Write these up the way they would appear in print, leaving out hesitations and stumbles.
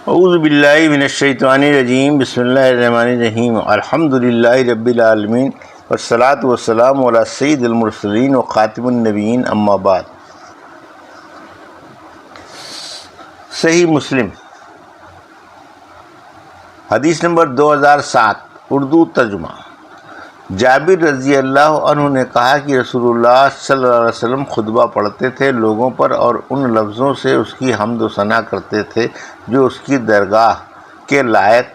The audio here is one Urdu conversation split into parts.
اعوذ باللہ من الشیطان الرجیم، بسم اللہ الرحمن الرحیم، الحمد للہ رب العالمین، والصلاۃ والسلام علی سید المرسلین و خاتم النبیین، اما بعد۔ صحیح مسلم حدیث نمبر 2007، اردو ترجمہ۔ جابر رضی اللہ عنہ نے کہا کہ رسول اللہ صلی اللہ علیہ وسلم خطبہ پڑھتے تھے لوگوں پر اور ان لفظوں سے اس کی حمد و ثنا کرتے تھے جو اس کی درگاہ کے لائق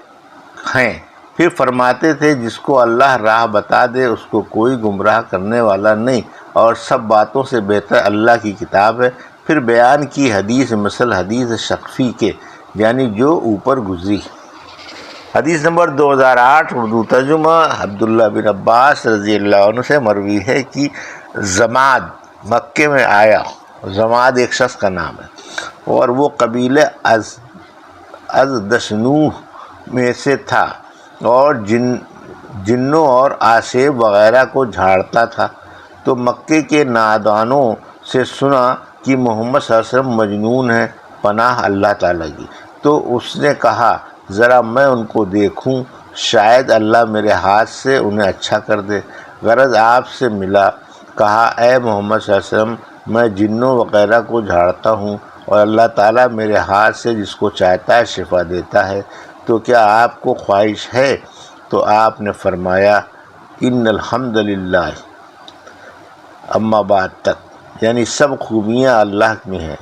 ہیں، پھر فرماتے تھے جس کو اللہ راہ بتا دے اس کو کوئی گمراہ کرنے والا نہیں، اور سب باتوں سے بہتر اللہ کی کتاب ہے۔ پھر بیان کی حدیث مثل حدیث شقفی کے، یعنی جو اوپر گزری۔ حدیث نمبر 2008، اردو ترجمہ۔ عبداللہ بن عباس رضی اللہ عنہ سے مروی ہے کہ زماد مکے میں آیا۔ زماد ایک شخص کا نام ہے اور وہ قبیلے ازدشنوح میں سے تھا اور جنوں اور آسیب وغیرہ کو جھاڑتا تھا۔ تو مکے کے نادانوں سے سنا کہ محمد صلی اللہ علیہ وسلم مجنون ہے، پناہ اللہ تعالیٰ کی۔ تو اس نے کہا ذرا میں ان کو دیکھوں، شاید اللہ میرے ہاتھ سے انہیں اچھا کر دے۔ غرض آپ سے ملا، کہا اے محمد صلی اللہ علیہ وسلم، میں جنوں وغیرہ کو جھاڑتا ہوں اور اللہ تعالیٰ میرے ہاتھ سے جس کو چاہتا ہے شفا دیتا ہے، تو کیا آپ کو خواہش ہے؟ تو آپ نے فرمایا ان الحمد للہ، اما بعد تک، یعنی سب خوبیاں اللہ میں ہیں،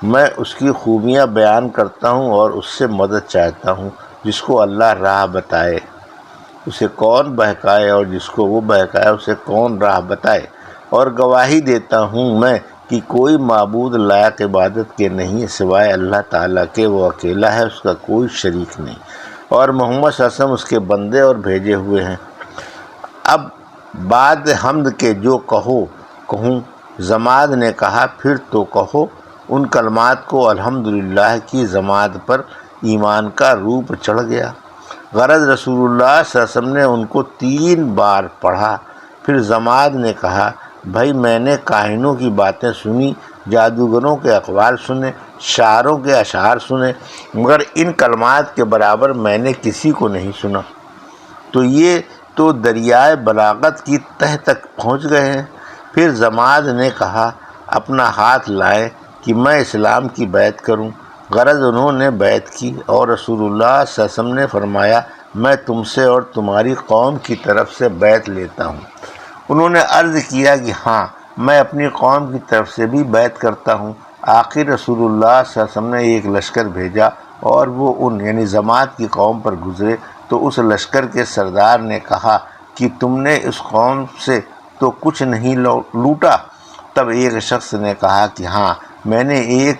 میں اس کی خوبیاں بیان کرتا ہوں اور اس سے مدد چاہتا ہوں۔ جس کو اللہ راہ بتائے اسے کون بہکائے، اور جس کو وہ بہکائے اسے کون راہ بتائے۔ اور گواہی دیتا ہوں میں کہ کوئی معبود لائق عبادت کے نہیں سوائے اللہ تعالیٰ کے، وہ اکیلا ہے، اس کا کوئی شریک نہیں، اور محمد صلی اللہ علیہ وسلم اس کے بندے اور بھیجے ہوئے ہیں۔ اب بعد حمد کے جو کہوں۔ زماد نے کہا پھر تو کہو ان کلمات کو۔ الحمدللہ کی زماد پر ایمان کا روپ چڑھ گیا۔ غرض رسول اللہ صلی اللہ علیہ وسلم نے ان کو 3 بار پڑھا۔ پھر زماد نے کہا بھائی میں نے کاہنوں کی باتیں سنی، جادوگروں کے اقوال سنے، شاعروں کے اشعار سنے، مگر ان کلمات کے برابر میں نے کسی کو نہیں سنا۔ تو یہ تو دریائے بلاغت کی تہ تک پہنچ گئے ہیں۔ پھر زماد نے کہا اپنا ہاتھ لائیں کہ میں اسلام کی بیعت کروں۔ غرض انہوں نے بیعت کی اور رسول اللہ صلی اللہ علیہ وسلم نے فرمایا میں تم سے اور تمہاری قوم کی طرف سے بیعت لیتا ہوں۔ انہوں نے عرض کیا کہ ہاں میں اپنی قوم کی طرف سے بھی بیعت کرتا ہوں۔ آخر رسول اللہ صلی اللہ علیہ وسلم نے ایک لشکر بھیجا اور وہ یعنی زماد کی قوم پر گزرے، تو اس لشکر کے سردار نے کہا کہ تم نے اس قوم سے تو کچھ نہیں لوٹا؟ تب ایک شخص نے کہا کہ ہاں میں نے ایک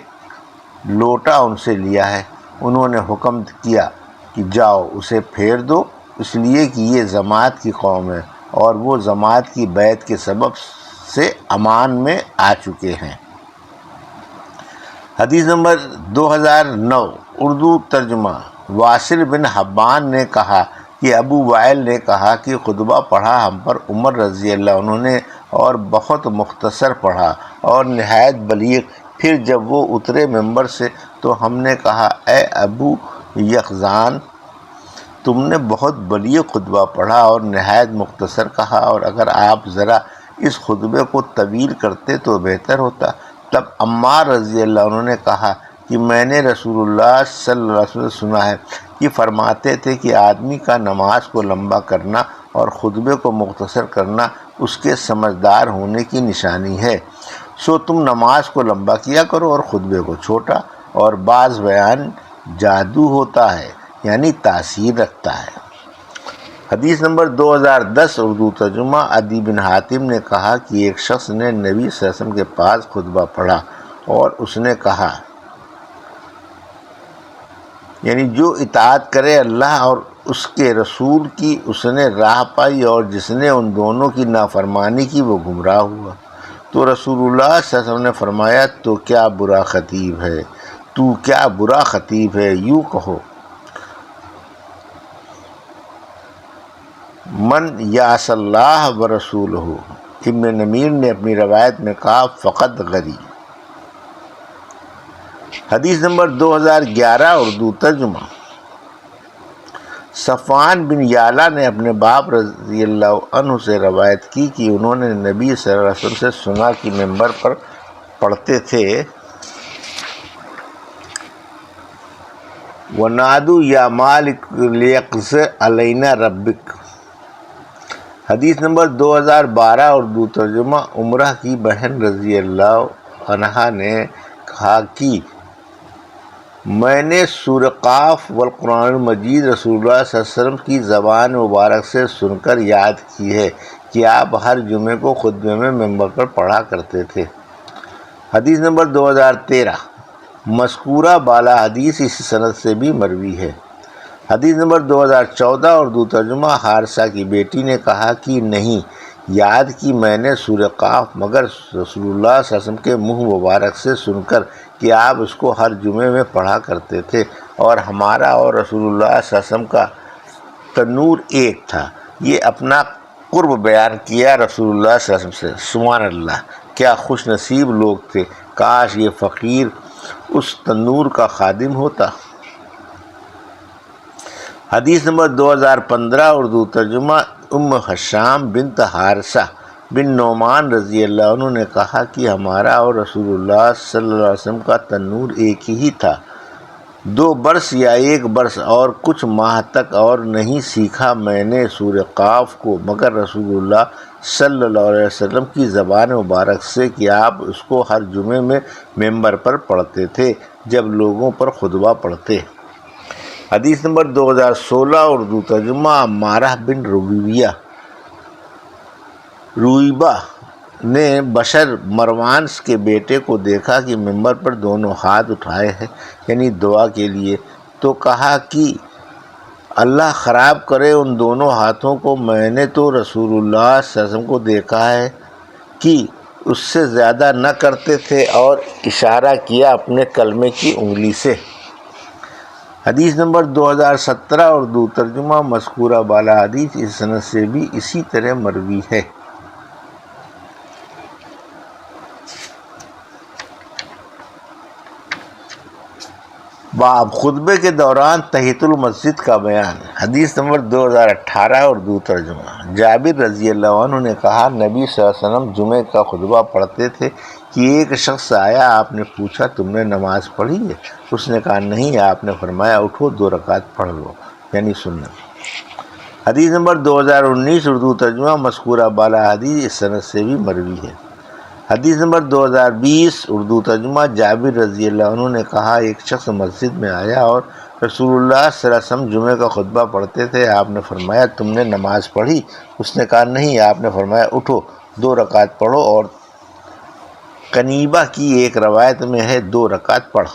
لوٹا ان سے لیا ہے۔ انہوں نے حکم کیا کہ جاؤ اسے پھیر دو، اس لیے کہ یہ زماد کی قوم ہے اور وہ زماد کی بیعت کے سبب سے امان میں آ چکے ہیں۔ حدیث نمبر 2009، اردو ترجمہ۔ واصل بن حبان نے کہا کہ ابو وائل نے کہا کہ خطبہ پڑھا ہم پر عمر رضی اللہ عنہ نے، اور بہت مختصر پڑھا اور نہایت بلیغ۔ پھر جب وہ اترے ممبر سے تو ہم نے کہا اے ابو یقظان، تم نے بہت بلیغ خطبہ پڑھا اور نہایت مختصر کہا، اور اگر آپ ذرا اس خطبے کو طویل کرتے تو بہتر ہوتا۔ تب عمار رضی اللہ عنہ نے کہا کہ میں نے رسول اللہ صلی اللہ علیہ وسلم سنا ہے کہ فرماتے تھے کہ آدمی کا نماز کو لمبا کرنا اور خطبے کو مختصر کرنا اس کے سمجھدار ہونے کی نشانی ہے۔ سو تم نماز کو لمبا کیا کرو اور خطبے کو چھوٹا۔ اور بعض بیان جادو ہوتا ہے، یعنی تاثیر رکھتا ہے۔ حدیث نمبر 2010، اردو ترجمہ۔ عدی بن حاتم نے کہا کہ ایک شخص نے نبی صلی اللہ علیہ وسلم کے پاس خطبہ پڑھا اور اس نے کہا یعنی جو اطاعت کرے اللہ اور اس کے رسول کی اس نے راہ پائی، اور جس نے ان دونوں کی نافرمانی کی وہ گمراہ ہوا۔ تو رسول اللہ صلی اللہ علیہ وسلم نے فرمایا تو کیا برا خطیب ہے، یوں کہو من یعص اللہ ورسولہ۔ ابن نمیر نے اپنی روایت میں کہا فقط غری۔ حدیث نمبر 2011 اردو ترجمہ۔ صفوان بن یعلا نے اپنے باپ رضی اللہ عنہ سے روایت کی کہ انہوں نے نبی صلی اللہ علیہ وسلم سے سنا کہ ممبر پر پڑھتے تھے وَنَادُوا يَا مَالِكُ لِيَقْضِ عَلَيْنَا رَبُّكَ۔ حدیث نمبر 2012 اردو ترجمہ۔ عمرہ کی بہن رضی اللہ عنہا نے کہا کہ میں نے سورہ قاف والقرآن المجید رسول اللہ صلی اللہ علیہ وسلم کی زبان مبارک سے سن کر یاد کی ہے کہ آپ ہر جمعے کو خطبے میں ممبر پر پڑھا کرتے تھے۔ حدیث نمبر 2013 مذکورہ بالا حدیث اس سند سے بھی مروی ہے۔ حدیث نمبر 2014 اردو ترجمہ۔ حارثہ کی بیٹی نے کہا کہ نہیں یاد کی میں نے سورہ قاف مگر رسول اللہ صلی اللہ علیہ وسلم کے منہ مبارک سے سن کر کہ آپ اس کو ہر جمعے میں پڑھا کرتے تھے اور ہمارا اور رسول اللہ صلی اللہ علیہ وسلم کا تنور ایک تھا۔ یہ اپنا قرب بیان کیا رسول اللہ صلی اللہ علیہ وسلم سے۔ سبحان اللہ، کیا خوش نصیب لوگ تھے، کاش یہ فقیر اس تنور کا خادم ہوتا۔ حدیث نمبر 2015 اردو ترجمہ۔ ام حشام بنت حارثہ بن نعمان رضی اللہ عنہ نے کہا کہ ہمارا اور رسول اللہ صلی اللہ علیہ وسلم کا تنور ایک ہی تھا، 2 برس یا 1 برس اور کچھ ماہ تک، اور نہیں سیکھا میں نے سورہ قاف کو مگر رسول اللہ صلی اللہ علیہ وسلم کی زبان مبارک سے کہ آپ اس کو ہر جمعے میں ممبر پر پڑھتے تھے جب لوگوں پر خطبہ پڑھتے۔ حدیث نمبر 2016 اردو ترجمہ۔ عمارہ بن رویبہ نے بشر مروان کے بیٹے کو دیکھا کہ ممبر پر دونوں ہاتھ اٹھائے ہیں یعنی دعا کے لیے، تو کہا کہ اللہ خراب کرے ان دونوں ہاتھوں کو، میں نے تو رسول اللہ صلی اللہ علیہ وسلم کو دیکھا ہے کہ اس سے زیادہ نہ کرتے تھے، اور اشارہ کیا اپنے کلمے کی انگلی سے۔ حدیث نمبر 2017 اردو ترجمہ۔ مذکورہ بالا حدیث اس سند سے بھی اسی طرح مروی ہے۔ باب خطبے کے دوران تحیۃ المسجد کا بیان۔ حدیث نمبر 2018 اردو ترجمہ۔ جابر رضی اللہ عنہ نے کہا نبی صلی اللہ علیہ وسلم جمعے کا خطبہ پڑھتے تھے کہ ایک شخص آیا، آپ نے پوچھا تم نے نماز پڑھی ہے؟ اس نے کہا نہیں، آپ نے فرمایا اٹھو 2 رکعت پڑھ لو، یعنی سنت۔ حدیث نمبر 2019 اردو ترجمہ۔ مذکورہ بالا حدیث اس سند سے بھی مروی ہے۔ حدیث نمبر 2020 اردو ترجمہ۔ جابر رضی اللہ عنہ نے کہا ایک شخص مسجد میں آیا اور رسول اللہ صلی اللہ علیہ وسلم جمعے کا خطبہ پڑھتے تھے، آپ نے فرمایا تم نے نماز پڑھی؟ اس نے کہا نہیں، آپ نے فرمایا اٹھو 2 رکعت پڑھو، اور قنیبہ کی ایک روایت میں ہے 2 رکعت پڑھ۔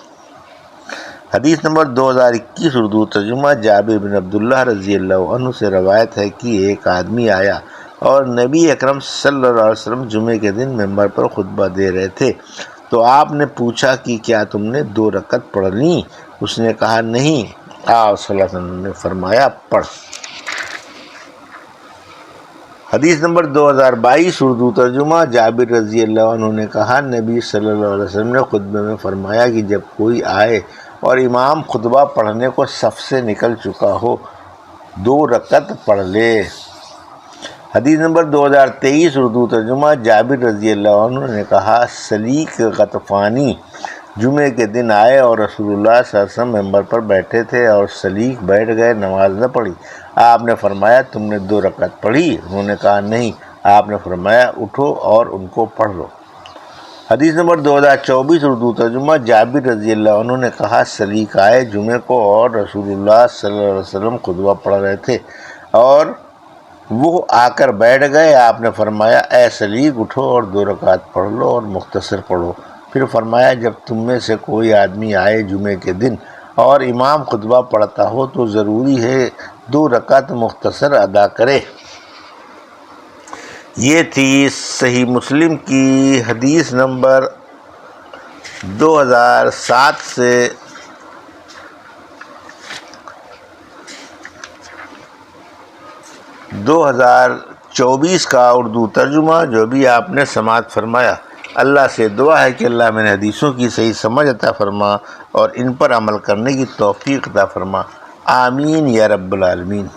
حدیث نمبر 2021 اردو ترجمہ۔ جابر بن عبداللہ رضی اللہ عنہ سے روایت ہے کہ ایک آدمی آیا اور نبی اکرم صلی اللہ علیہ وسلم جمعے کے دن ممبر پر خطبہ دے رہے تھے، تو آپ نے پوچھا کہ کیا تم نے 2 رکعت پڑھ لیں؟ اس نے کہا نہیں، آپ صلی اللہ علیہ وسلم نے فرمایا پڑھ۔ حدیث نمبر 2022 اردو ترجمہ۔ جابر رضی اللہ عنہ نے کہا نبی صلی اللہ علیہ وسلم نے خطبے میں فرمایا کہ جب کوئی آئے اور امام خطبہ پڑھنے کو صف سے نکل چکا ہو 2 رکعت پڑھ لے۔ حدیث نمبر 2023 اردو ترجمہ۔ جابر رضی اللہ عنہ نے کہا سلیق غطفانی جمعے کے دن آئے اور رسول اللہ صلی اللہ علیہ وسلم ممبر پر بیٹھے تھے اور سلیق بیٹھ گئے، نماز نہ پڑھی۔ آپ نے فرمایا تم نے 2 رکعت پڑھی؟ انہوں نے کہا نہیں۔ آپ نے فرمایا اٹھو اور ان کو پڑھ لو۔ حدیث نمبر 2024 اردو ترجمہ۔ جابر رضی اللہ عنہ نے کہا سلیق آئے جمعے کو اور رسول اللہ صلی اللہ علیہ وسلم خطبہ پڑھ رہے تھے اور وہ آ کر بیٹھ گئے، آپ نے فرمایا اے سلیق اٹھو اور 2 رکعت پڑھ لو اور مختصر پڑھو۔ پھر فرمایا جب تم میں سے کوئی آدمی آئے جمعے کے دن اور امام خطبہ پڑھتا ہو تو ضروری ہے 2 رکعت مختصر ادا کرے۔ یہ تھی صحیح مسلم کی حدیث نمبر 2007 سے 2024 کا اردو ترجمہ جو بھی آپ نے سماعت فرمایا۔ اللہ سے دعا ہے کہ اللہ میرے حدیثوں کی صحیح سمجھ عطا فرما اور ان پر عمل کرنے کی توفیق عطا فرما، آمین یا رب العالمین۔